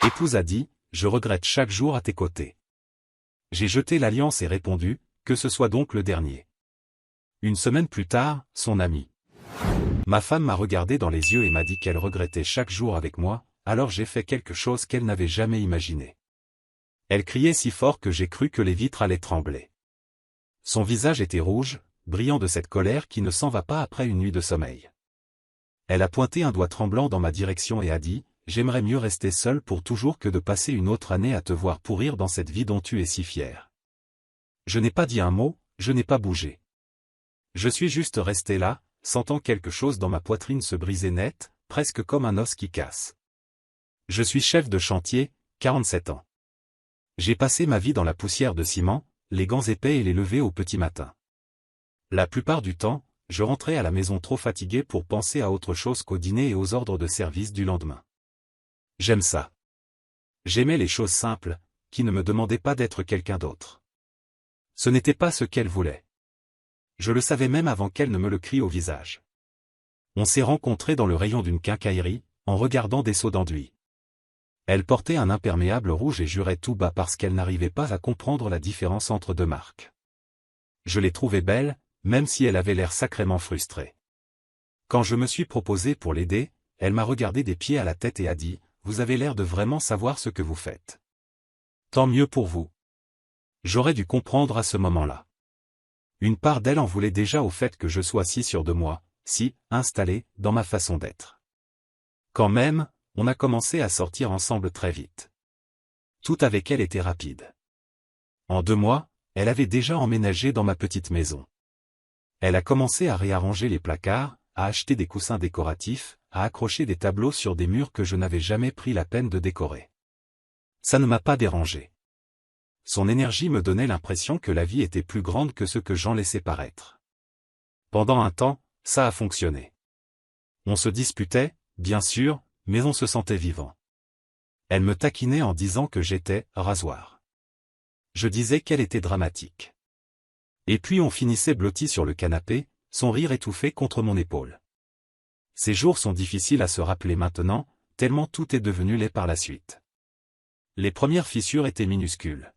Épouse a dit, je regrette chaque jour à tes côtés. J'ai jeté l'alliance et répondu, que ce soit donc le dernier. Une semaine plus tard, son ami. Ma femme m'a regardé dans les yeux et m'a dit qu'elle regrettait chaque jour avec moi, alors j'ai fait quelque chose qu'elle n'avait jamais imaginé. Elle criait si fort que j'ai cru que les vitres allaient trembler. Son visage était rouge, brillant de cette colère qui ne s'en va pas après une nuit de sommeil. Elle a pointé un doigt tremblant dans ma direction et a dit, « J'aimerais mieux rester seule pour toujours que de passer une autre année à te voir pourrir dans cette vie dont tu es si fière. » Je n'ai pas dit un mot, je n'ai pas bougé. Je suis juste resté là, sentant quelque chose dans ma poitrine se briser net, presque comme un os qui casse. Je suis chef de chantier, 47 ans. J'ai passé ma vie dans la poussière de ciment, les gants épais et les levées au petit matin. La plupart du temps, je rentrais à la maison trop fatigué pour penser à autre chose qu'au dîner et aux ordres de service du lendemain. J'aime ça. J'aimais les choses simples, qui ne me demandaient pas d'être quelqu'un d'autre. Ce n'était pas ce qu'elle voulait. Je le savais même avant qu'elle ne me le crie au visage. On s'est rencontrés dans le rayon d'une quincaillerie, en regardant des seaux d'enduit. Elle portait un imperméable rouge et jurait tout bas parce qu'elle n'arrivait pas à comprendre la différence entre deux marques. Je l'ai trouvée belle, même si elle avait l'air sacrément frustrée. Quand je me suis proposé pour l'aider, elle m'a regardé des pieds à la tête et a dit, « Vous avez l'air de vraiment savoir ce que vous faites. Tant mieux pour vous. » J'aurais dû comprendre à ce moment-là. Une part d'elle en voulait déjà au fait que je sois si sûr de moi, si installé, dans ma façon d'être. Quand même, on a commencé à sortir ensemble très vite. Tout avec elle était rapide. En 2 mois, elle avait déjà emménagé dans ma petite maison. Elle a commencé à réarranger les placards, à acheter des coussins décoratifs, à accrocher des tableaux sur des murs que je n'avais jamais pris la peine de décorer. Ça ne m'a pas dérangé. Son énergie me donnait l'impression que la vie était plus grande que ce que j'en laissais paraître. Pendant un temps, ça a fonctionné. On se disputait, bien sûr, mais on se sentait vivant. Elle me taquinait en disant que j'étais « rasoir ». Je disais qu'elle était dramatique. Et puis on finissait blotti sur le canapé, son rire étouffé contre mon épaule. Ces jours sont difficiles à se rappeler maintenant, tellement tout est devenu laid par la suite. Les premières fissures étaient minuscules.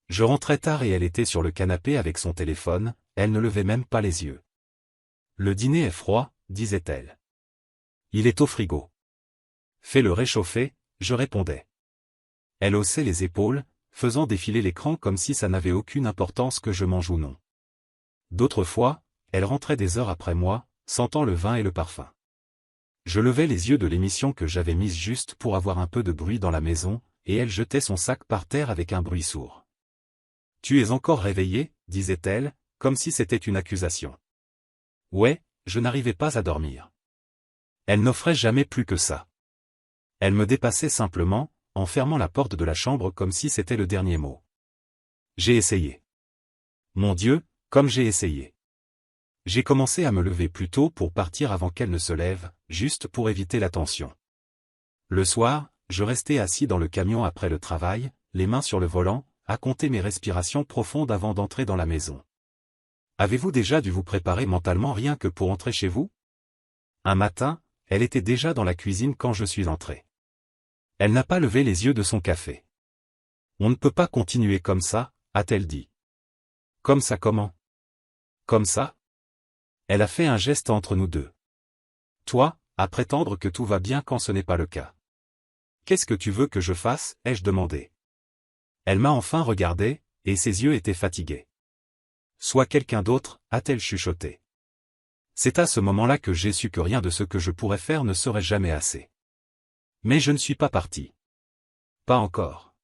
Je rentrais tard et elle était sur le canapé avec son téléphone, elle ne levait même pas les yeux. « Le dîner est froid, » disait-elle. « Il est au frigo. »« Fais-le réchauffer », je répondais. Elle haussait les épaules, faisant défiler l'écran comme si ça n'avait aucune importance que je mange ou non. D'autres fois, elle rentrait des heures après moi, sentant le vin et le parfum. Je levais les yeux de l'émission que j'avais mise juste pour avoir un peu de bruit dans la maison, et elle jetait son sac par terre avec un bruit sourd. « Tu es encore réveillé ?» disait-elle, comme si c'était une accusation. Ouais, je n'arrivais pas à dormir. Elle n'offrait jamais plus que ça. Elle me dépassait simplement, en fermant la porte de la chambre comme si c'était le dernier mot. J'ai essayé. Mon Dieu, comme j'ai essayé. J'ai commencé à me lever plus tôt pour partir avant qu'elle ne se lève, juste pour éviter la tension. Le soir, je restais assis dans le camion après le travail, les mains sur le volant, à compter mes respirations profondes avant d'entrer dans la maison. Avez-vous déjà dû vous préparer mentalement rien que pour entrer chez vous? Un matin, elle était déjà dans la cuisine quand je suis entré. Elle n'a pas levé les yeux de son café. « On ne peut pas continuer comme ça », a-t-elle dit. « Comme ça comment? »« Comme ça ?» Elle a fait un geste entre nous deux. « Toi, à prétendre que tout va bien quand ce n'est pas le cas. »« Qu'est-ce que tu veux que je fasse ?» ai-je demandé. Elle m'a enfin regardé, et ses yeux étaient fatigués. « Sois quelqu'un d'autre », a-t-elle chuchoté. C'est à ce moment-là que j'ai su que rien de ce que je pourrais faire ne serait jamais assez. Mais je ne suis pas parti. Pas encore.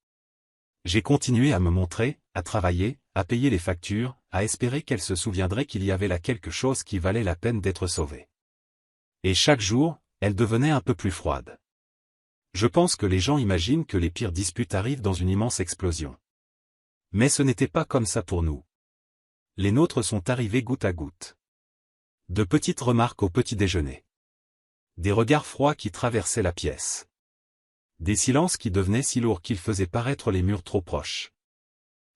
J'ai continué à me montrer, à travailler, à payer les factures, à espérer qu'elle se souviendrait qu'il y avait là quelque chose qui valait la peine d'être sauvé. Et chaque jour, elle devenait un peu plus froide. Je pense que les gens imaginent que les pires disputes arrivent dans une immense explosion. Mais ce n'était pas comme ça pour nous. Les nôtres sont arrivés goutte à goutte. De petites remarques au petit déjeuner. Des regards froids qui traversaient la pièce. Des silences qui devenaient si lourds qu'ils faisaient paraître les murs trop proches.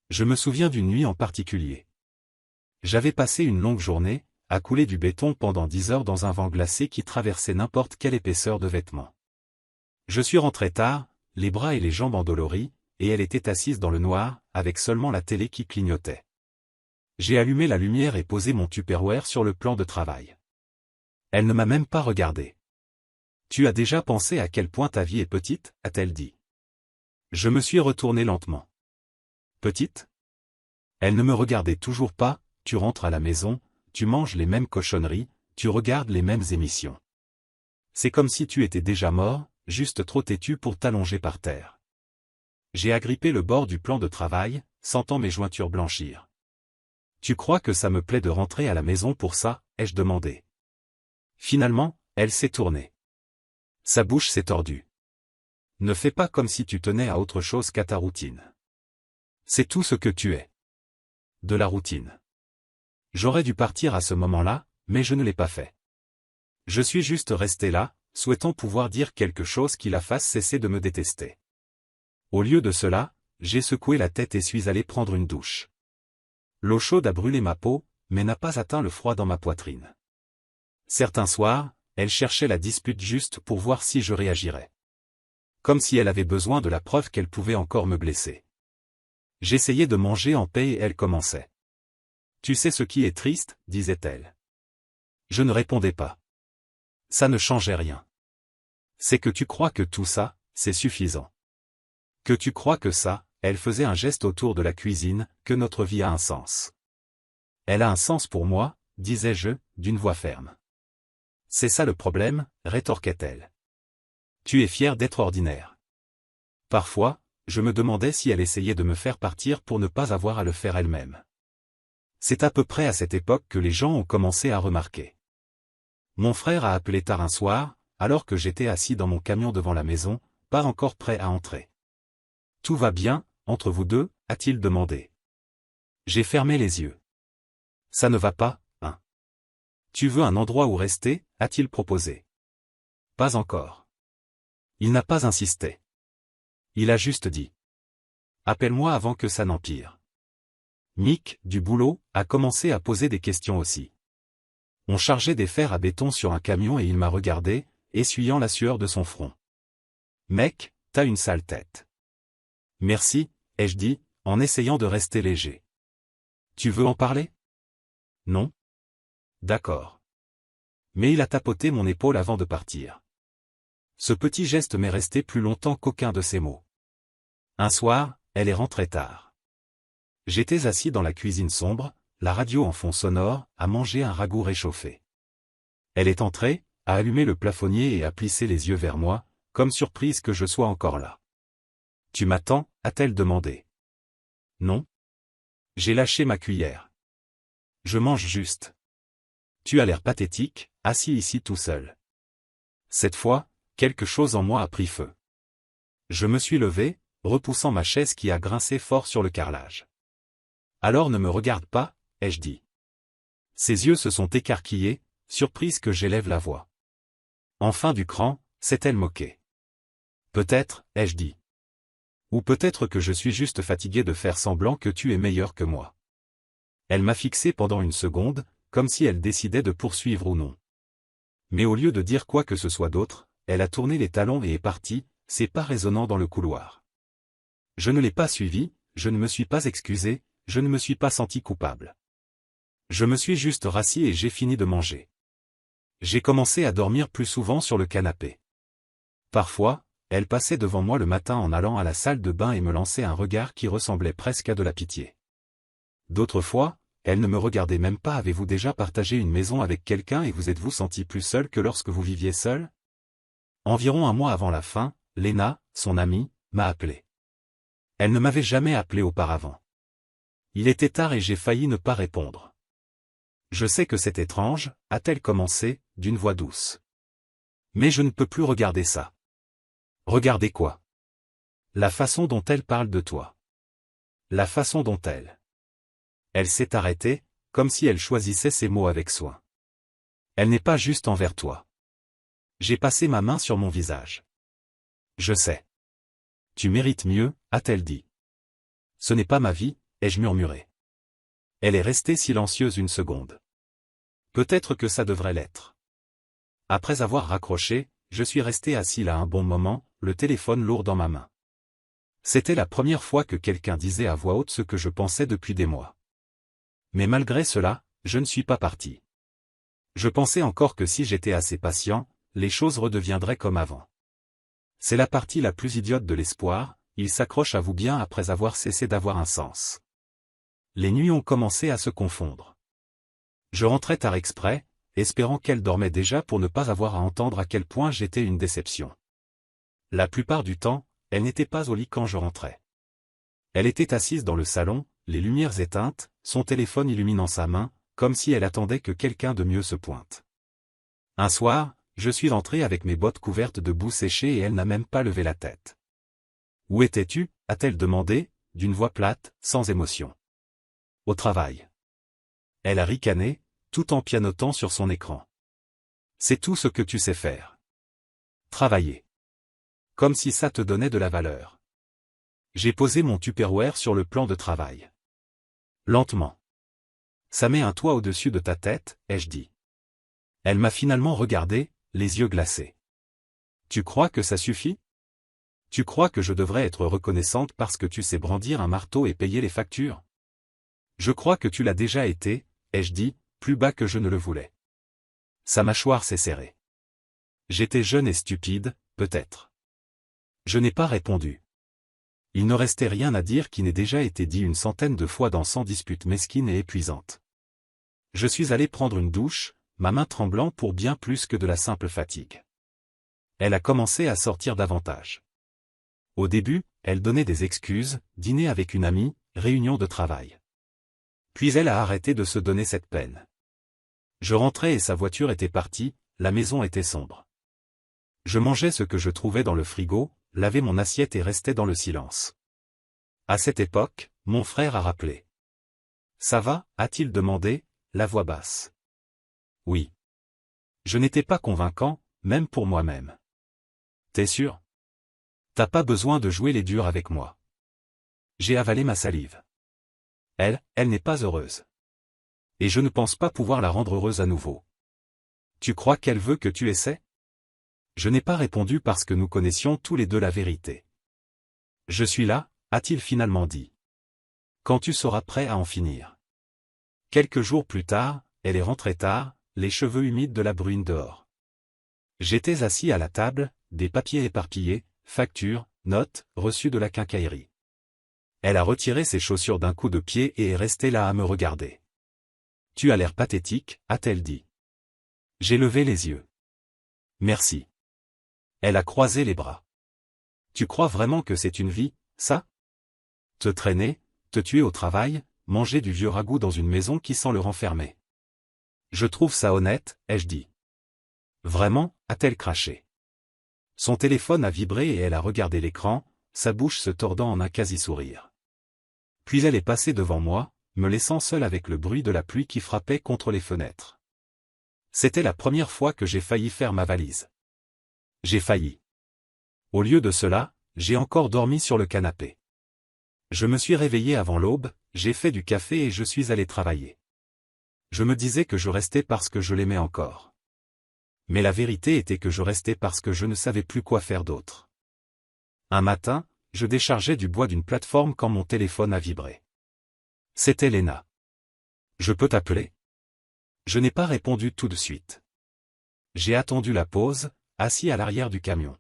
Je me souviens d'une nuit en particulier. J'avais passé une longue journée, à couler du béton pendant 10 heures dans un vent glacé qui traversait n'importe quelle épaisseur de vêtements. Je suis rentré tard, les bras et les jambes endoloris, et elle était assise dans le noir, avec seulement la télé qui clignotait. J'ai allumé la lumière et posé mon Tupperware sur le plan de travail. Elle ne m'a même pas regardé. « Tu as déjà pensé à quel point ta vie est petite ?» a-t-elle dit. Je me suis retourné lentement. « Petite ?» Elle ne me regardait toujours pas. « Tu rentres à la maison, tu manges les mêmes cochonneries, tu regardes les mêmes émissions. C'est comme si tu étais déjà mort, juste trop têtu pour t'allonger par terre. » J'ai agrippé le bord du plan de travail, sentant mes jointures blanchir. « Tu crois que ça me plaît de rentrer à la maison pour ça ?» ai-je demandé. Finalement, elle s'est tournée. Sa bouche s'est tordue. « Ne fais pas comme si tu tenais à autre chose qu'à ta routine. C'est tout ce que tu es. De la routine. » J'aurais dû partir à ce moment-là, mais je ne l'ai pas fait. Je suis juste resté là, souhaitant pouvoir dire quelque chose qui la fasse cesser de me détester. Au lieu de cela, j'ai secoué la tête et suis allé prendre une douche. L'eau chaude a brûlé ma peau, mais n'a pas atteint le froid dans ma poitrine. Certains soirs, elle cherchait la dispute juste pour voir si je réagirais. Comme si elle avait besoin de la preuve qu'elle pouvait encore me blesser. J'essayais de manger en paix et elle commençait. « Tu sais ce qui est triste ?» disait-elle. Je ne répondais pas. Ça ne changeait rien. C'est que tu crois que tout ça, c'est suffisant. Que tu crois que ça, elle faisait un geste autour de la cuisine, que notre vie a un sens. Elle a un sens pour moi, disais-je, d'une voix ferme. C'est ça le problème, rétorquait-elle. Tu es fier d'être ordinaire. Parfois, je me demandais si elle essayait de me faire partir pour ne pas avoir à le faire elle-même. C'est à peu près à cette époque que les gens ont commencé à remarquer. Mon frère a appelé tard un soir, alors que j'étais assis dans mon camion devant la maison, pas encore prêt à entrer. « Tout va bien, entre vous deux ?» a-t-il demandé. J'ai fermé les yeux. « Ça ne va pas, hein ? Tu veux un endroit où rester ?» a-t-il proposé. « Pas encore. » Il n'a pas insisté. Il a juste dit. « Appelle-moi avant que ça n'empire. » Mick, du boulot, a commencé à poser des questions aussi. On chargeait des fers à béton sur un camion et il m'a regardé, essuyant la sueur de son front. « Mec, t'as une sale tête. »« Merci, » ai-je dit, en essayant de rester léger. « Tu veux en parler ?»« Non. »« D'accord. » Mais il a tapoté mon épaule avant de partir. Ce petit geste m'est resté plus longtemps qu'aucun de ses mots. Un soir, elle est rentrée tard. J'étais assis dans la cuisine sombre, la radio en fond sonore, à manger un ragoût réchauffé. Elle est entrée, a allumé le plafonnier et a plissé les yeux vers moi, comme surprise que je sois encore là. « Tu m'attends ?» a-t-elle demandé. « Non. » J'ai lâché ma cuillère. « Je mange juste. »« Tu as l'air pathétique, assis ici tout seul. » Cette fois, quelque chose en moi a pris feu. Je me suis levé, repoussant ma chaise qui a grincé fort sur le carrelage. « Alors ne me regarde pas, » ai-je dit. Ses yeux se sont écarquillés, surprise que j'élève la voix. En fin du cran, s'est-elle moquée. « Peut-être, » ai-je dit. Ou peut-être que je suis juste fatigué de faire semblant que tu es meilleur que moi. Elle m'a fixé pendant une seconde, comme si elle décidait de poursuivre ou non. Mais au lieu de dire quoi que ce soit d'autre, elle a tourné les talons et est partie, ses pas résonnant dans le couloir. Je ne l'ai pas suivie, je ne me suis pas excusé, je ne me suis pas senti coupable. Je me suis juste rassis et j'ai fini de manger. J'ai commencé à dormir plus souvent sur le canapé. Parfois, elle passait devant moi le matin en allant à la salle de bain et me lançait un regard qui ressemblait presque à de la pitié. D'autres fois, elle ne me regardait même pas. Avez-vous déjà partagé une maison avec quelqu'un et vous êtes-vous senti plus seul que lorsque vous viviez seul? Environ un mois avant la fin, Lena, son amie, m'a appelé. Elle ne m'avait jamais appelé auparavant. Il était tard et j'ai failli ne pas répondre. Je sais que c'est étrange, a-t-elle commencé, d'une voix douce. Mais je ne peux plus regarder ça. Regarder quoi? La façon dont elle parle de toi. La façon dont elle. Elle s'est arrêtée, comme si elle choisissait ses mots avec soin. Elle n'est pas juste envers toi. J'ai passé ma main sur mon visage. Je sais. Tu mérites mieux, a-t-elle dit. Ce n'est pas ma vie, ai-je murmuré. Elle est restée silencieuse une seconde. Peut-être que ça devrait l'être. Après avoir raccroché, je suis resté assis là un bon moment, le téléphone lourd dans ma main. C'était la première fois que quelqu'un disait à voix haute ce que je pensais depuis des mois. Mais malgré cela, je ne suis pas parti. Je pensais encore que si j'étais assez patient, les choses redeviendraient comme avant. C'est la partie la plus idiote de l'espoir, il s'accroche à vous bien après avoir cessé d'avoir un sens. Les nuits ont commencé à se confondre. Je rentrais tard exprès, espérant qu'elle dormait déjà pour ne pas avoir à entendre à quel point j'étais une déception. La plupart du temps, elle n'était pas au lit quand je rentrais. Elle était assise dans le salon, les lumières éteintes, son téléphone illuminant sa main, comme si elle attendait que quelqu'un de mieux se pointe. Un soir, je suis entré avec mes bottes couvertes de boue séchée et elle n'a même pas levé la tête. « Où étais-tu » a-t-elle demandé, d'une voix plate, sans émotion. « Au travail. » Elle a ricané, tout en pianotant sur son écran. « C'est tout ce que tu sais faire. Travailler. Comme si ça te donnait de la valeur. » J'ai posé mon Tupperware sur le plan de travail. Lentement. « Ça met un toit au-dessus de ta tête, ai-je dit. » Elle m'a finalement regardé, les yeux glacés. « Tu crois que ça suffit ? Tu crois que je devrais être reconnaissante parce que tu sais brandir un marteau et payer les factures ? Je crois que tu l'as déjà été, ai-je dit, plus bas que je ne le voulais. » Sa mâchoire s'est serrée. J'étais jeune et stupide, peut-être. Je n'ai pas répondu. Il ne restait rien à dire qui n'ait déjà été dit une centaine de fois dans 100 disputes mesquines et épuisantes. Je suis allé prendre une douche, ma main tremblant pour bien plus que de la simple fatigue. Elle a commencé à sortir davantage. Au début, elle donnait des excuses, dîner avec une amie, réunion de travail. Puis elle a arrêté de se donner cette peine. Je rentrais et sa voiture était partie, la maison était sombre. Je mangeais ce que je trouvais dans le frigo, lavais mon assiette et restais dans le silence. À cette époque, mon frère a rappelé. « Ça va » a-t-il demandé, la voix basse. Oui. Je n'étais pas convaincant, même pour moi-même. T'es sûr ? T'as pas besoin de jouer les durs avec moi. J'ai avalé ma salive. Elle n'est pas heureuse. Et je ne pense pas pouvoir la rendre heureuse à nouveau. Tu crois qu'elle veut que tu essaies ? Je n'ai pas répondu parce que nous connaissions tous les deux la vérité. Je suis là, a-t-il finalement dit. Quand tu seras prêt à en finir. Quelques jours plus tard, elle est rentrée tard, les cheveux humides de la bruine dehors. J'étais assis à la table, des papiers éparpillés, factures, notes, reçus de la quincaillerie. Elle a retiré ses chaussures d'un coup de pied et est restée là à me regarder. « Tu as l'air pathétique » a-t-elle dit. J'ai levé les yeux. « Merci. » Elle a croisé les bras. « Tu crois vraiment que c'est une vie, ça ? Te traîner, te tuer au travail, manger du vieux ragoût dans une maison qui sent le renfermer. Je trouve ça honnête, ai-je dit. Vraiment, a-t-elle craché. Son téléphone a vibré et elle a regardé l'écran, sa bouche se tordant en un quasi-sourire. Puis elle est passée devant moi, me laissant seul avec le bruit de la pluie qui frappait contre les fenêtres. C'était la première fois que j'ai failli faire ma valise. J'ai failli. Au lieu de cela, j'ai encore dormi sur le canapé. Je me suis réveillé avant l'aube, j'ai fait du café et je suis allé travailler. Je me disais que je restais parce que je l'aimais encore. Mais la vérité était que je restais parce que je ne savais plus quoi faire d'autre. Un matin, je déchargeais du bois d'une plateforme quand mon téléphone a vibré. C'était Léna. « Je peux t'appeler ? » Je n'ai pas répondu tout de suite. J'ai attendu la pause, assis à l'arrière du camion.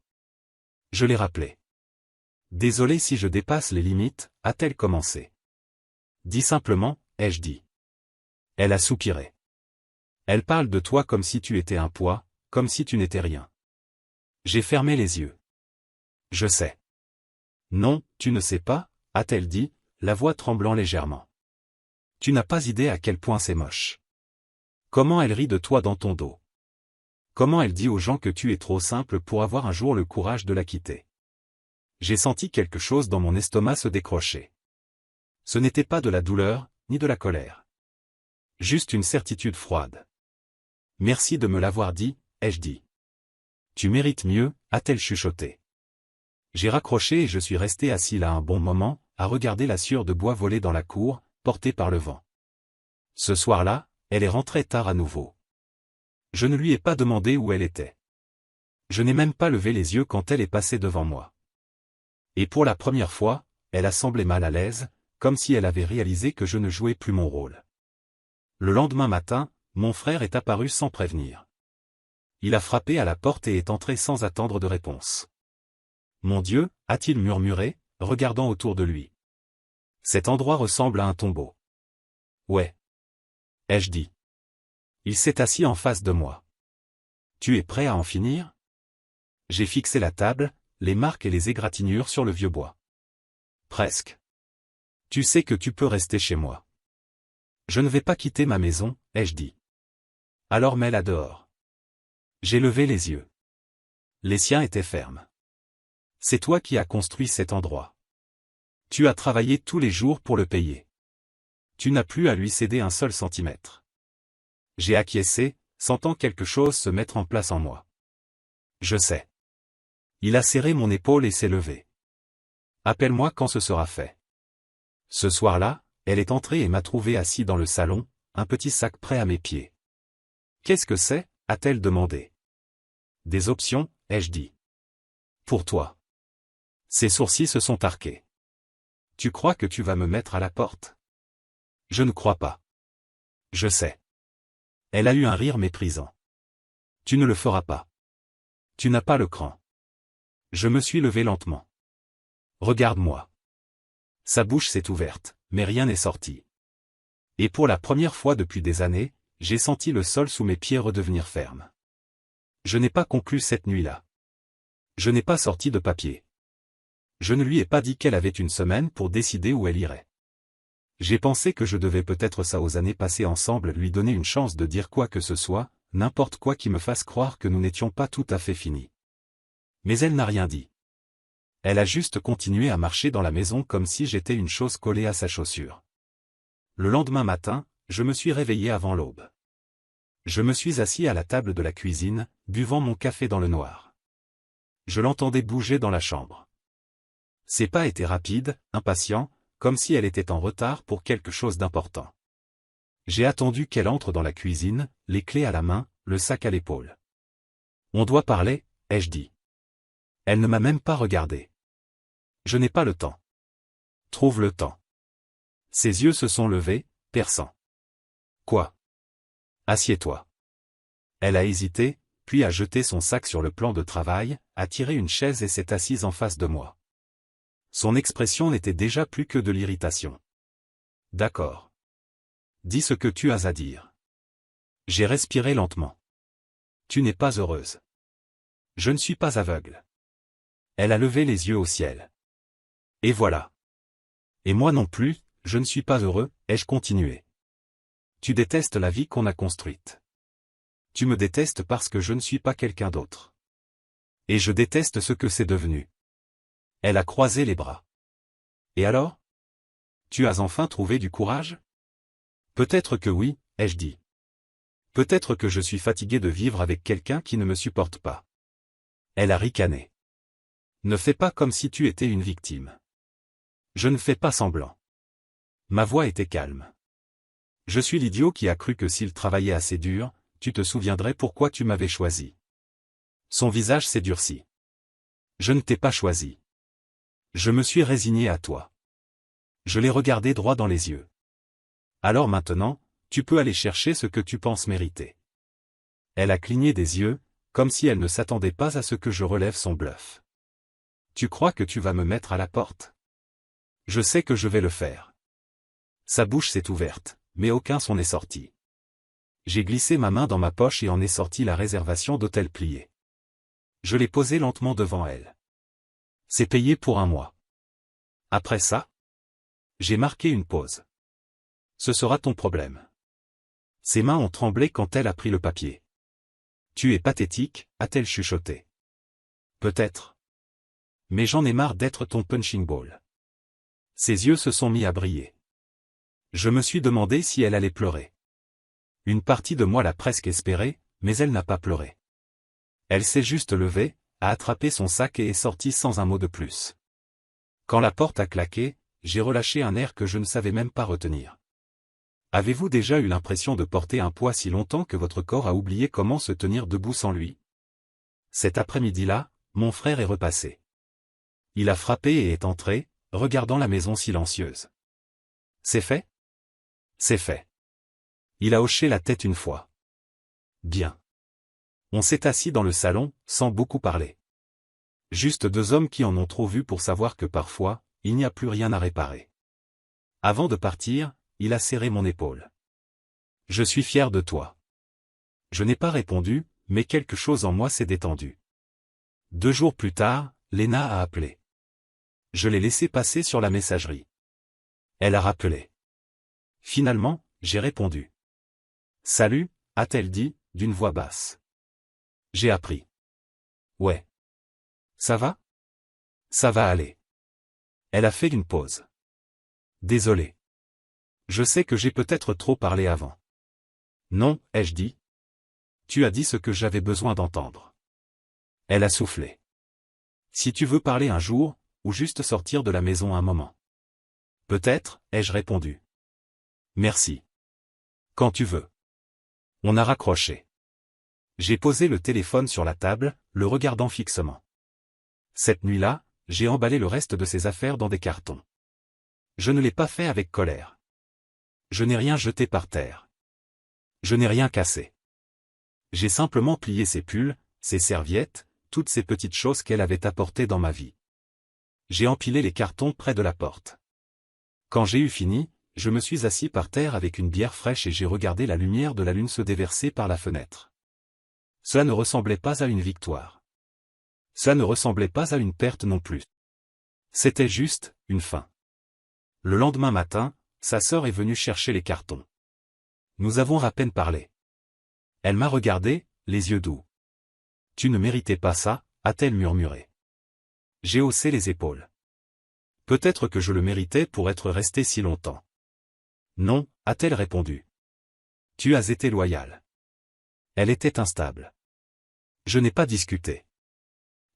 Je l'ai rappelé. « Désolé si je dépasse les limites » a-t-elle commencé. « Dis simplement, ai-je dit. » Elle a soupiré. « Elle parle de toi comme si tu étais un poids, comme si tu n'étais rien. » J'ai fermé les yeux. « Je sais. »« Non, tu ne sais pas » a-t-elle dit, la voix tremblant légèrement. « Tu n'as pas idée à quel point c'est moche. Comment elle rit de toi dans ton dos. Comment elle dit aux gens que tu es trop simple pour avoir un jour le courage de la quitter. » J'ai senti quelque chose dans mon estomac se décrocher. Ce n'était pas de la douleur, ni de la colère. Juste une certitude froide. « Merci de me l'avoir dit » ai-je dit. « Tu mérites mieux » a-t-elle chuchoté. J'ai raccroché et je suis resté assis là un bon moment, à regarder la sciure de bois voler dans la cour, portée par le vent. Ce soir-là, elle est rentrée tard à nouveau. Je ne lui ai pas demandé où elle était. Je n'ai même pas levé les yeux quand elle est passée devant moi. Et pour la première fois, elle a semblé mal à l'aise, comme si elle avait réalisé que je ne jouais plus mon rôle. Le lendemain matin, mon frère est apparu sans prévenir. Il a frappé à la porte et est entré sans attendre de réponse. « Mon Dieu » a-t-il murmuré, regardant autour de lui. « Cet endroit ressemble à un tombeau. »« Ouais. » ai-je dit. Il s'est assis en face de moi. « Tu es prêt à en finir ?» J'ai fixé la table, les marques et les égratignures sur le vieux bois. « Presque. Tu sais que tu peux rester chez moi. »« Je ne vais pas quitter ma maison, » ai-je dit. « Alors mets-la dehors. » J'ai levé les yeux. Les siens étaient fermes. « C'est toi qui as construit cet endroit. Tu as travaillé tous les jours pour le payer. Tu n'as plus à lui céder un seul centimètre. » J'ai acquiescé, sentant quelque chose se mettre en place en moi. « Je sais. » Il a serré mon épaule et s'est levé. « Appelle-moi quand ce sera fait. » Ce soir-là, elle est entrée et m'a trouvé assis dans le salon, un petit sac prêt à mes pieds. « Qu'est-ce que c'est » a-t-elle demandé. « Des options, » ai-je dit. « Pour toi. » Ses sourcils se sont arqués. « Tu crois que tu vas me mettre à la porte ? » Je ne crois pas. Je sais. Elle a eu un rire méprisant. « Tu ne le feras pas. Tu n'as pas le cran. » Je me suis levé lentement. « Regarde-moi. » Sa bouche s'est ouverte, mais rien n'est sorti. Et pour la première fois depuis des années, j'ai senti le sol sous mes pieds redevenir ferme. Je n'ai pas conclu cette nuit-là. Je n'ai pas sorti de papier. Je ne lui ai pas dit qu'elle avait une semaine pour décider où elle irait. J'ai pensé que je devais peut-être ça aux années passées ensemble lui donner une chance de dire quoi que ce soit, n'importe quoi qui me fasse croire que nous n'étions pas tout à fait finis. Mais elle n'a rien dit. Elle a juste continué à marcher dans la maison comme si j'étais une chose collée à sa chaussure. Le lendemain matin, je me suis réveillé avant l'aube. Je me suis assis à la table de la cuisine, buvant mon café dans le noir. Je l'entendais bouger dans la chambre. Ses pas étaient rapides, impatients, comme si elle était en retard pour quelque chose d'important. J'ai attendu qu'elle entre dans la cuisine, les clés à la main, le sac à l'épaule. « On doit parler » ai-je dit. Elle ne m'a même pas regardé. « Je n'ai pas le temps. »« Trouve le temps. » Ses yeux se sont levés, perçants. « Quoi ? » ?»« Assieds-toi. » Elle a hésité, puis a jeté son sac sur le plan de travail, a tiré une chaise et s'est assise en face de moi. Son expression n'était déjà plus que de l'irritation. « D'accord. Dis ce que tu as à dire. » J'ai respiré lentement. « Tu n'es pas heureuse. »« Je ne suis pas aveugle. » Elle a levé les yeux au ciel. « Et voilà. »« Et moi non plus, je ne suis pas heureux, » ai-je continué. « Tu détestes la vie qu'on a construite. Tu me détestes parce que je ne suis pas quelqu'un d'autre. Et je déteste ce que c'est devenu. » Elle a croisé les bras. « Et alors ? Tu as enfin trouvé du courage ? » « Peut-être que oui, » ai-je dit. « Peut-être que je suis fatigué de vivre avec quelqu'un qui ne me supporte pas. » Elle a ricané. « Ne fais pas comme si tu étais une victime. » Je ne fais pas semblant. Ma voix était calme. « Je suis l'idiot qui a cru que s'il travaillait assez dur, tu te souviendrais pourquoi tu m'avais choisi. » Son visage s'est durci. « Je ne t'ai pas choisi. Je me suis résigné à toi. » Je l'ai regardé droit dans les yeux. « Alors maintenant, tu peux aller chercher ce que tu penses mériter. » Elle a cligné des yeux, comme si elle ne s'attendait pas à ce que je relève son bluff. « Tu crois que tu vas me mettre à la porte ? Je sais que je vais le faire. » Sa bouche s'est ouverte, mais aucun son n'est sorti. J'ai glissé ma main dans ma poche et en ai sorti la réservation d'hôtel pliée. Je l'ai posée lentement devant elle. « C'est payé pour un mois. Après ça ? » J'ai marqué une pause. « Ce sera ton problème. » Ses mains ont tremblé quand elle a pris le papier. « Tu es pathétique » a-t-elle chuchoté. « Peut-être. Mais j'en ai marre d'être ton punching ball. » Ses yeux se sont mis à briller. Je me suis demandé si elle allait pleurer. Une partie de moi l'a presque espéré, mais elle n'a pas pleuré. Elle s'est juste levée, a attrapé son sac et est sortie sans un mot de plus. Quand la porte a claqué, j'ai relâché un air que je ne savais même pas retenir. Avez-vous déjà eu l'impression de porter un poids si longtemps que votre corps a oublié comment se tenir debout sans lui ? Cet après-midi-là, mon frère est repassé. Il a frappé et est entré, regardant la maison silencieuse. C'est fait? C'est fait. Il a hoché la tête une fois. Bien. On s'est assis dans le salon, sans beaucoup parler. Juste deux hommes qui en ont trop vu pour savoir que parfois, il n'y a plus rien à réparer. Avant de partir, il a serré mon épaule. Je suis fier de toi. Je n'ai pas répondu, mais quelque chose en moi s'est détendu. 2 jours plus tard, Léna a appelé. Je l'ai laissé passer sur la messagerie. Elle a rappelé. Finalement, j'ai répondu. Salut, a-t-elle dit, d'une voix basse. J'ai appris. Ouais. Ça va? Ça va aller. Elle a fait une pause. Désolé. Je sais que j'ai peut-être trop parlé avant. Non, ai-je dit? Tu as dit ce que j'avais besoin d'entendre. Elle a soufflé. Si tu veux parler un jour, ou juste sortir de la maison un moment. Peut-être, ai-je répondu. Merci. Quand tu veux. On a raccroché. J'ai posé le téléphone sur la table, le regardant fixement. Cette nuit-là, j'ai emballé le reste de ses affaires dans des cartons. Je ne l'ai pas fait avec colère. Je n'ai rien jeté par terre. Je n'ai rien cassé. J'ai simplement plié ses pulls, ses serviettes, toutes ces petites choses qu'elle avait apportées dans ma vie. J'ai empilé les cartons près de la porte. Quand j'ai eu fini, je me suis assis par terre avec une bière fraîche et j'ai regardé la lumière de la lune se déverser par la fenêtre. Cela ne ressemblait pas à une victoire. Cela ne ressemblait pas à une perte non plus. C'était juste, une fin. Le lendemain matin, sa sœur est venue chercher les cartons. Nous avons à peine parlé. Elle m'a regardé, les yeux doux. Tu ne méritais pas ça, a-t-elle murmuré. J'ai haussé les épaules. Peut-être que je le méritais pour être resté si longtemps. Non, a-t-elle répondu. Tu as été loyal. Elle était instable. Je n'ai pas discuté.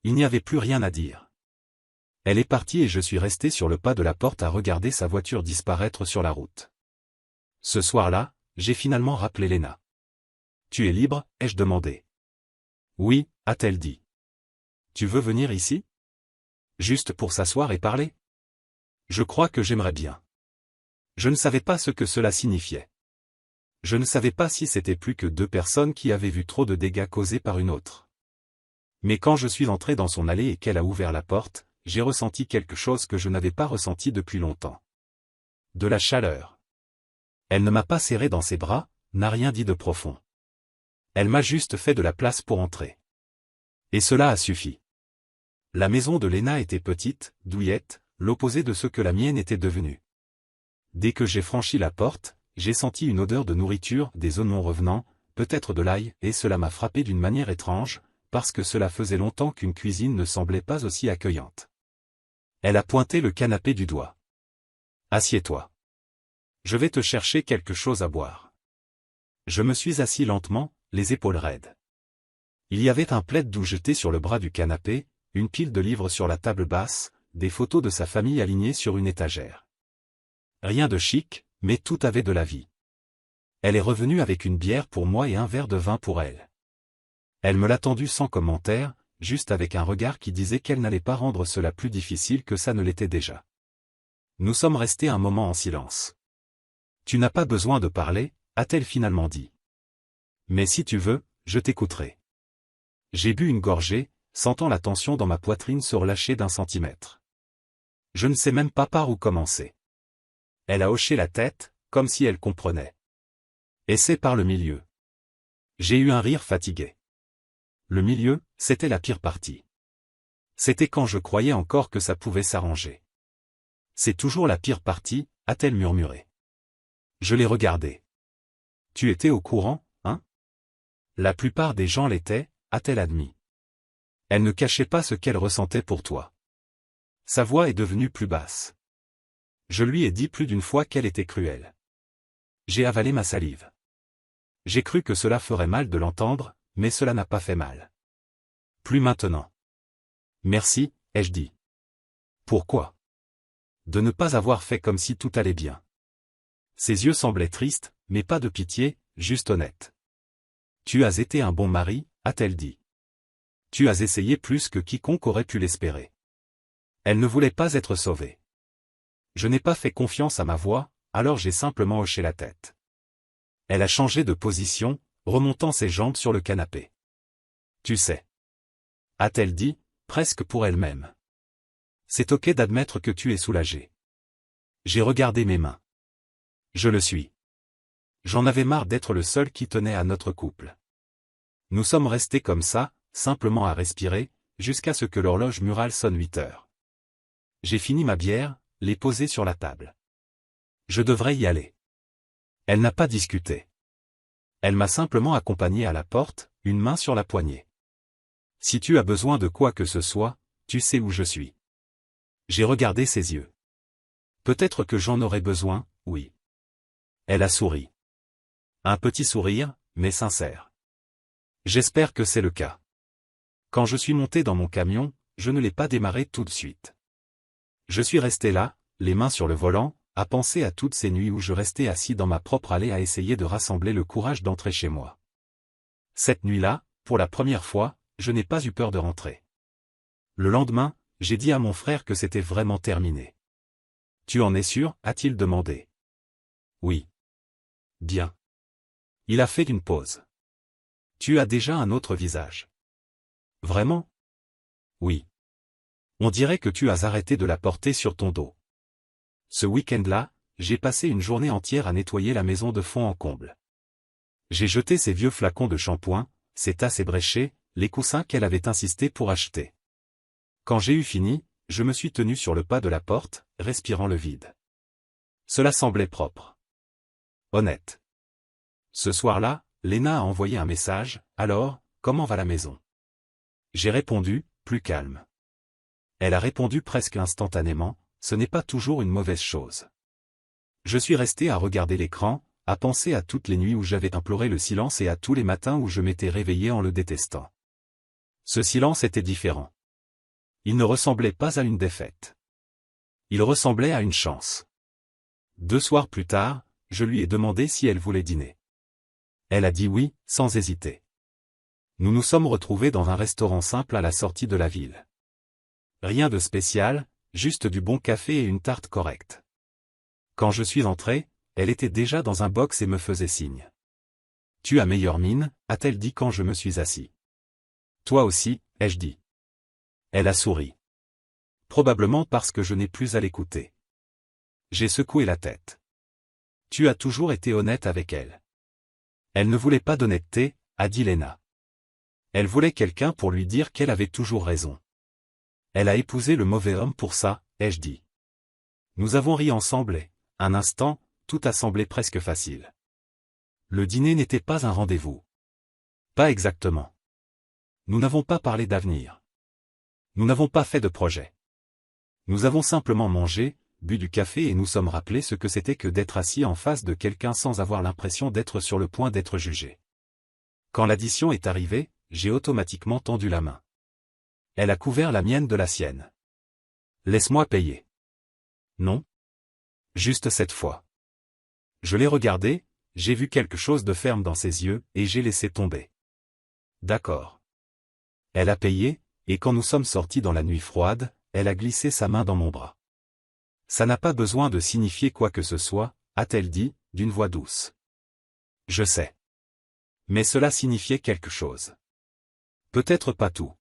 Il n'y avait plus rien à dire. Elle est partie et je suis resté sur le pas de la porte à regarder sa voiture disparaître sur la route. Ce soir-là, j'ai finalement rappelé Léna. Tu es libre, ai-je demandé. Oui, a-t-elle dit. Tu veux venir ici? Juste pour s'asseoir et parler? Je crois que j'aimerais bien. Je ne savais pas ce que cela signifiait. Je ne savais pas si c'était plus que 2 personnes qui avaient vu trop de dégâts causés par une autre. Mais quand je suis entré dans son allée et qu'elle a ouvert la porte, j'ai ressenti quelque chose que je n'avais pas ressenti depuis longtemps. De la chaleur. Elle ne m'a pas serré dans ses bras, n'a rien dit de profond. Elle m'a juste fait de la place pour entrer. Et cela a suffi. La maison de Léna était petite, douillette, l'opposé de ce que la mienne était devenue. Dès que j'ai franchi la porte, j'ai senti une odeur de nourriture, des oignons revenants, peut-être de l'ail, et cela m'a frappé d'une manière étrange, parce que cela faisait longtemps qu'une cuisine ne semblait pas aussi accueillante. Elle a pointé le canapé du doigt. Assieds-toi. Je vais te chercher quelque chose à boire. Je me suis assis lentement, les épaules raides. Il y avait un plaid doux jeté sur le bras du canapé, une pile de livres sur la table basse, des photos de sa famille alignées sur une étagère. Rien de chic, mais tout avait de la vie. Elle est revenue avec une bière pour moi et un verre de vin pour elle. Elle me l'a tendu sans commentaire, juste avec un regard qui disait qu'elle n'allait pas rendre cela plus difficile que ça ne l'était déjà. Nous sommes restés un moment en silence. Tu n'as pas besoin de parler, a-t-elle finalement dit. Mais si tu veux, je t'écouterai. J'ai bu une gorgée, sentant la tension dans ma poitrine se relâcher d'1 centimètre. Je ne sais même pas par où commencer. Elle a hoché la tête, comme si elle comprenait. Et c'est par le milieu. J'ai eu un rire fatigué. Le milieu, c'était la pire partie. C'était quand je croyais encore que ça pouvait s'arranger. C'est toujours la pire partie, a-t-elle murmuré. Je l'ai regardé. Tu étais au courant, hein? La plupart des gens l'étaient, a-t-elle admis. Elle ne cachait pas ce qu'elle ressentait pour toi. Sa voix est devenue plus basse. Je lui ai dit plus d'une fois qu'elle était cruelle. J'ai avalé ma salive. J'ai cru que cela ferait mal de l'entendre, mais cela n'a pas fait mal. Plus maintenant. Merci, ai-je dit. Pourquoi? De ne pas avoir fait comme si tout allait bien. Ses yeux semblaient tristes, mais pas de pitié, juste honnêtes. Tu as été un bon mari, a-t-elle dit. Tu as essayé plus que quiconque aurait pu l'espérer. Elle ne voulait pas être sauvée. Je n'ai pas fait confiance à ma voix, alors j'ai simplement hoché la tête. Elle a changé de position, remontant ses jambes sur le canapé. Tu sais. A-t-elle dit, presque pour elle-même. C'est ok d'admettre que tu es soulagé. J'ai regardé mes mains. Je le suis. J'en avais marre d'être le seul qui tenait à notre couple. Nous sommes restés comme ça, simplement à respirer, jusqu'à ce que l'horloge murale sonne 8 heures. J'ai fini ma bière, l'ai posée sur la table. Je devrais y aller. Elle n'a pas discuté. Elle m'a simplement accompagné à la porte, une main sur la poignée. Si tu as besoin de quoi que ce soit, tu sais où je suis. J'ai regardé ses yeux. Peut-être que j'en aurais besoin, oui. Elle a souri. Un petit sourire, mais sincère. J'espère que c'est le cas. Quand je suis monté dans mon camion, je ne l'ai pas démarré tout de suite. Je suis resté là, les mains sur le volant, à penser à toutes ces nuits où je restais assis dans ma propre allée à essayer de rassembler le courage d'entrer chez moi. Cette nuit-là, pour la première fois, je n'ai pas eu peur de rentrer. Le lendemain, j'ai dit à mon frère que c'était vraiment terminé. « Tu en es sûr ?» a-t-il demandé. « Oui. » « Bien. » Il a fait une pause. « Tu as déjà un autre visage. »« Vraiment ? » ?»« Oui. » « On dirait que tu as arrêté de la porter sur ton dos. » Ce week-end-là, j'ai passé une journée entière à nettoyer la maison de fond en comble. J'ai jeté ces vieux flacons de shampoing, ces tasses ébréchées, les coussins qu'elle avait insisté pour acheter. Quand j'ai eu fini, je me suis tenu sur le pas de la porte, respirant le vide. Cela semblait propre. Honnête. Ce soir-là, Léna a envoyé un message, « Alors, comment va la maison ?» J'ai répondu, plus calme. Elle a répondu presque instantanément, « Ce n'est pas toujours une mauvaise chose. » Je suis resté à regarder l'écran, à penser à toutes les nuits où j'avais imploré le silence et à tous les matins où je m'étais réveillé en le détestant. Ce silence était différent. Il ne ressemblait pas à une défaite. Il ressemblait à une chance. 2 soirs plus tard, je lui ai demandé si elle voulait dîner. Elle a dit oui, sans hésiter. Nous nous sommes retrouvés dans un restaurant simple à la sortie de la ville. Rien de spécial, juste du bon café et une tarte correcte. Quand je suis entré, elle était déjà dans un box et me faisait signe. « Tu as meilleure mine » a-t-elle dit quand je me suis assis. « Toi aussi » ai-je dit. Elle a souri. Probablement parce que je n'ai plus à l'écouter. J'ai secoué la tête. « Tu as toujours été honnête avec elle. » Elle ne voulait pas d'honnêteté, a dit Léna. Elle voulait quelqu'un pour lui dire qu'elle avait toujours raison. Elle a épousé le mauvais homme pour ça, ai-je dit. Nous avons ri ensemble et, un instant, tout a semblé presque facile. Le dîner n'était pas un rendez-vous. Pas exactement. Nous n'avons pas parlé d'avenir. Nous n'avons pas fait de projet. Nous avons simplement mangé, bu du café et nous sommes rappelés ce que c'était que d'être assis en face de quelqu'un sans avoir l'impression d'être sur le point d'être jugé. Quand l'addition est arrivée, j'ai automatiquement tendu la main. Elle a couvert la mienne de la sienne. Laisse-moi payer. Non. Juste cette fois. Je l'ai regardée, j'ai vu quelque chose de ferme dans ses yeux, et j'ai laissé tomber. D'accord. Elle a payé, et quand nous sommes sortis dans la nuit froide, elle a glissé sa main dans mon bras. Ça n'a pas besoin de signifier quoi que ce soit, a-t-elle dit, d'une voix douce. Je sais. Mais cela signifiait quelque chose. Peut-être pas tout.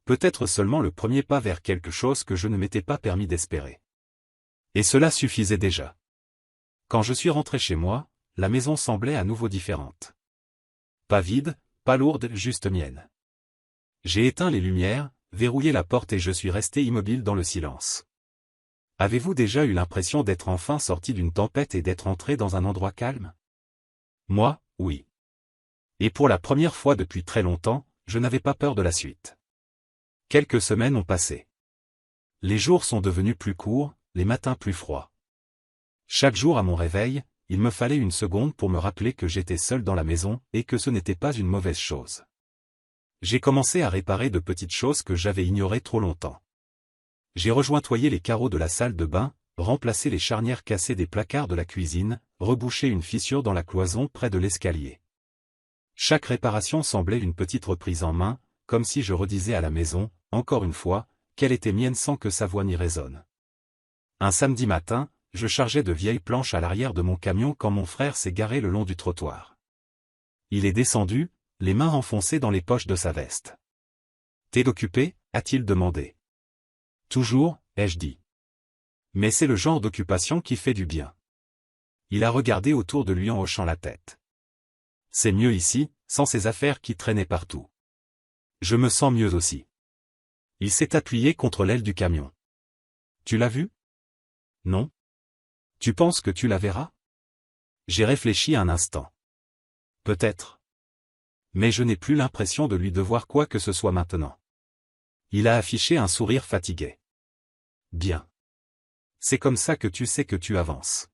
Peut-être seulement le premier pas vers quelque chose que je ne m'étais pas permis d'espérer. Et cela suffisait déjà. Quand je suis rentré chez moi, la maison semblait à nouveau différente. Pas vide, pas lourde, juste mienne. J'ai éteint les lumières, verrouillé la porte et je suis resté immobile dans le silence. Avez-vous déjà eu l'impression d'être enfin sorti d'une tempête et d'être entré dans un endroit calme? Moi, oui. Et pour la première fois depuis très longtemps, je n'avais pas peur de la suite. Quelques semaines ont passé. Les jours sont devenus plus courts, les matins plus froids. Chaque jour à mon réveil, il me fallait une seconde pour me rappeler que j'étais seul dans la maison et que ce n'était pas une mauvaise chose. J'ai commencé à réparer de petites choses que j'avais ignorées trop longtemps. J'ai rejointoyé les carreaux de la salle de bain, remplacé les charnières cassées des placards de la cuisine, rebouché une fissure dans la cloison près de l'escalier. Chaque réparation semblait une petite reprise en main, comme si je redisais à la maison, encore une fois, qu'elle était mienne sans que sa voix n'y résonne. Un samedi matin, je chargeais de vieilles planches à l'arrière de mon camion quand mon frère s'est garé le long du trottoir. Il est descendu, les mains enfoncées dans les poches de sa veste. « T'es occupé ?» a-t-il demandé. « Toujours » ai-je dit. Mais c'est le genre d'occupation qui fait du bien. Il a regardé autour de lui en hochant la tête. C'est mieux ici, sans ces affaires qui traînaient partout. Je me sens mieux aussi. Il s'est appuyé contre l'aile du camion. Tu l'as vu? Non? Tu penses que tu la verras? J'ai réfléchi un instant. Peut-être. Mais je n'ai plus l'impression de lui devoir quoi que ce soit maintenant. Il a affiché un sourire fatigué. Bien. C'est comme ça que tu sais que tu avances.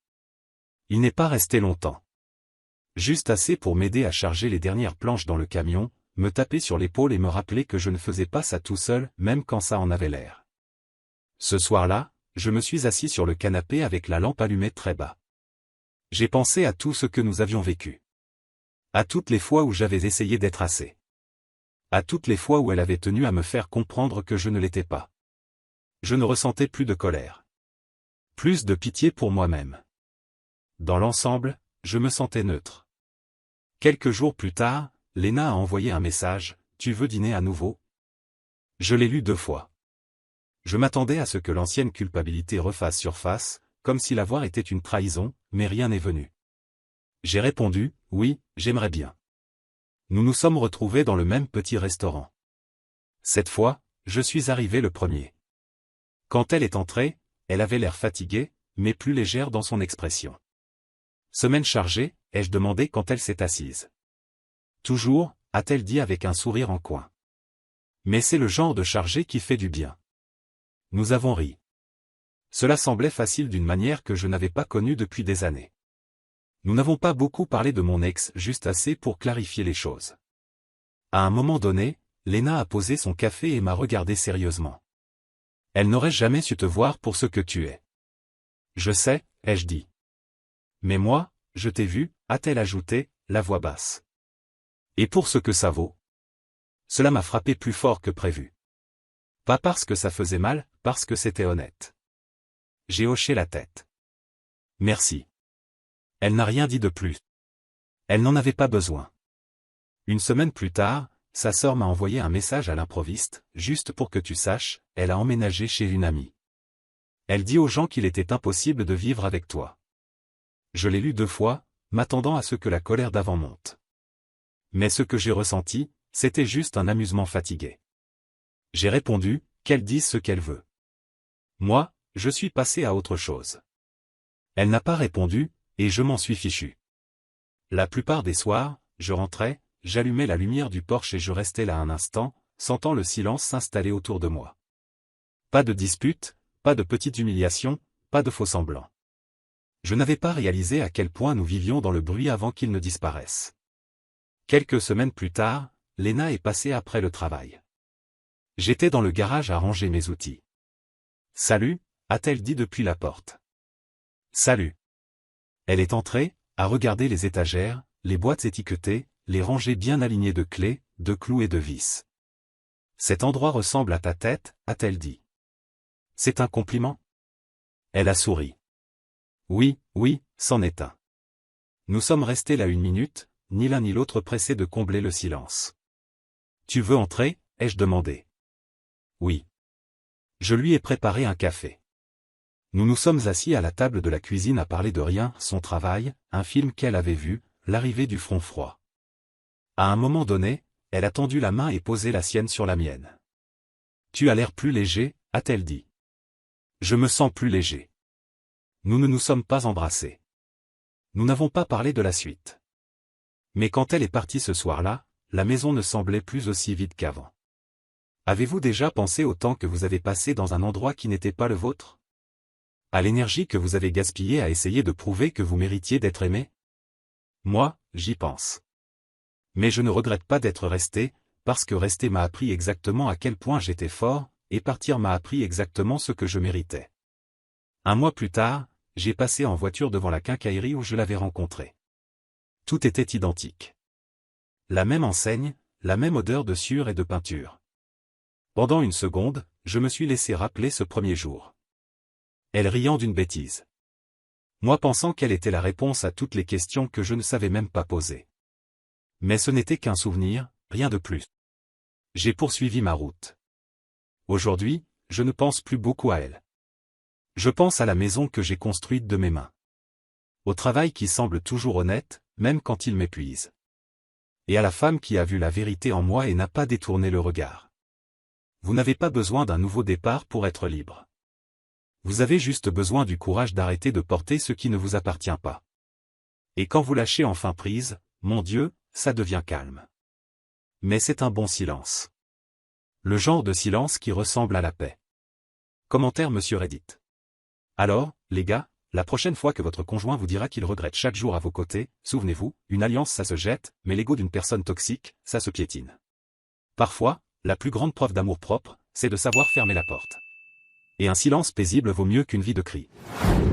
Il n'est pas resté longtemps. Juste assez pour m'aider à charger les dernières planches dans le camion, me taper sur l'épaule et me rappeler que je ne faisais pas ça tout seul, même quand ça en avait l'air. Ce soir-là, je me suis assis sur le canapé avec la lampe allumée très bas. J'ai pensé à tout ce que nous avions vécu. À toutes les fois où j'avais essayé d'être assez. À toutes les fois où elle avait tenu à me faire comprendre que je ne l'étais pas. Je ne ressentais plus de colère. Plus de pitié pour moi-même. Dans l'ensemble, je me sentais neutre. Quelques jours plus tard, Léna a envoyé un message, « Tu veux dîner à nouveau ?» Je l'ai lu 2 fois. Je m'attendais à ce que l'ancienne culpabilité refasse surface, comme si l'avoir était une trahison, mais rien n'est venu. J'ai répondu, « Oui, j'aimerais bien. » Nous nous sommes retrouvés dans le même petit restaurant. Cette fois, je suis arrivé le premier. Quand elle est entrée, elle avait l'air fatiguée, mais plus légère dans son expression. « Semaine chargée ?» ai-je demandé quand elle s'est assise. « Toujours » a-t-elle dit avec un sourire en coin. Mais c'est le genre de chargé qui fait du bien. Nous avons ri. Cela semblait facile d'une manière que je n'avais pas connue depuis des années. Nous n'avons pas beaucoup parlé de mon ex, juste assez pour clarifier les choses. À un moment donné, Léna a posé son café et m'a regardé sérieusement. « Elle n'aurait jamais su te voir pour ce que tu es. »« Je sais » ai-je dit. « Mais moi, je t'ai vu » a-t-elle ajouté, la voix basse. « Et pour ce que ça vaut ?» Cela m'a frappé plus fort que prévu. Pas parce que ça faisait mal, parce que c'était honnête. J'ai hoché la tête. « Merci. » Elle n'a rien dit de plus. Elle n'en avait pas besoin. Une semaine plus tard, sa sœur m'a envoyé un message à l'improviste, « Juste pour que tu saches, elle a emménagé chez une amie. Elle dit aux gens qu'il était impossible de vivre avec toi. » Je l'ai lu 2 fois, m'attendant à ce que la colère d'avant monte. Mais ce que j'ai ressenti, c'était juste un amusement fatigué. J'ai répondu, qu'elle dise ce qu'elle veut. Moi, je suis passé à autre chose. Elle n'a pas répondu, et je m'en suis fichu. La plupart des soirs, je rentrais, j'allumais la lumière du porche et je restais là un instant, sentant le silence s'installer autour de moi. Pas de dispute, pas de petite humiliation, pas de faux-semblants. Je n'avais pas réalisé à quel point nous vivions dans le bruit avant qu'il ne disparaisse. Quelques semaines plus tard, Léna est passée après le travail. J'étais dans le garage à ranger mes outils. « Salut » a-t-elle dit depuis la porte. « Salut ». Elle est entrée, a regardé les étagères, les boîtes étiquetées, les rangées bien alignées de clés, de clous et de vis. « Cet endroit ressemble à ta tête » a-t-elle dit. « C'est un compliment ?» Elle a souri. « Oui, oui, c'en est un. » Nous sommes restés là 1 minute, ni l'un ni l'autre pressés de combler le silence. « Tu veux entrer » ai-je demandé. « Oui. » Je lui ai préparé un café. Nous nous sommes assis à la table de la cuisine à parler de rien, son travail, un film qu'elle avait vu, l'arrivée du front froid. À un moment donné, elle a tendu la main et posé la sienne sur la mienne. « Tu as l'air plus léger » a-t-elle dit. « Je me sens plus léger. » Nous ne nous sommes pas embrassés. Nous n'avons pas parlé de la suite. Mais quand elle est partie ce soir-là, la maison ne semblait plus aussi vide qu'avant. Avez-vous déjà pensé au temps que vous avez passé dans un endroit qui n'était pas le vôtre? À l'énergie que vous avez gaspillée à essayer de prouver que vous méritiez d'être aimé? Moi, j'y pense. Mais je ne regrette pas d'être resté, parce que rester m'a appris exactement à quel point j'étais fort, et partir m'a appris exactement ce que je méritais. 1 mois plus tard, j'ai passé en voiture devant la quincaillerie où je l'avais rencontré. Tout était identique. La même enseigne, la même odeur de sueur et de peinture. Pendant une seconde, je me suis laissé rappeler ce premier jour. Elle riant d'une bêtise. Moi pensant qu'elle était la réponse à toutes les questions que je ne savais même pas poser. Mais ce n'était qu'un souvenir, rien de plus. J'ai poursuivi ma route. Aujourd'hui, je ne pense plus beaucoup à elle. Je pense à la maison que j'ai construite de mes mains. Au travail qui semble toujours honnête, même quand il m'épuise. Et à la femme qui a vu la vérité en moi et n'a pas détourné le regard. Vous n'avez pas besoin d'un nouveau départ pour être libre. Vous avez juste besoin du courage d'arrêter de porter ce qui ne vous appartient pas. Et quand vous lâchez enfin prise, mon Dieu, ça devient calme. Mais c'est un bon silence. Le genre de silence qui ressemble à la paix. Commentaire Monsieur Reddit. Alors, les gars, la prochaine fois que votre conjoint vous dira qu'il regrette chaque jour à vos côtés, souvenez-vous, une alliance ça se jette, mais l'ego d'une personne toxique, ça se piétine. Parfois, la plus grande preuve d'amour propre, c'est de savoir fermer la porte. Et un silence paisible vaut mieux qu'une vie de cris.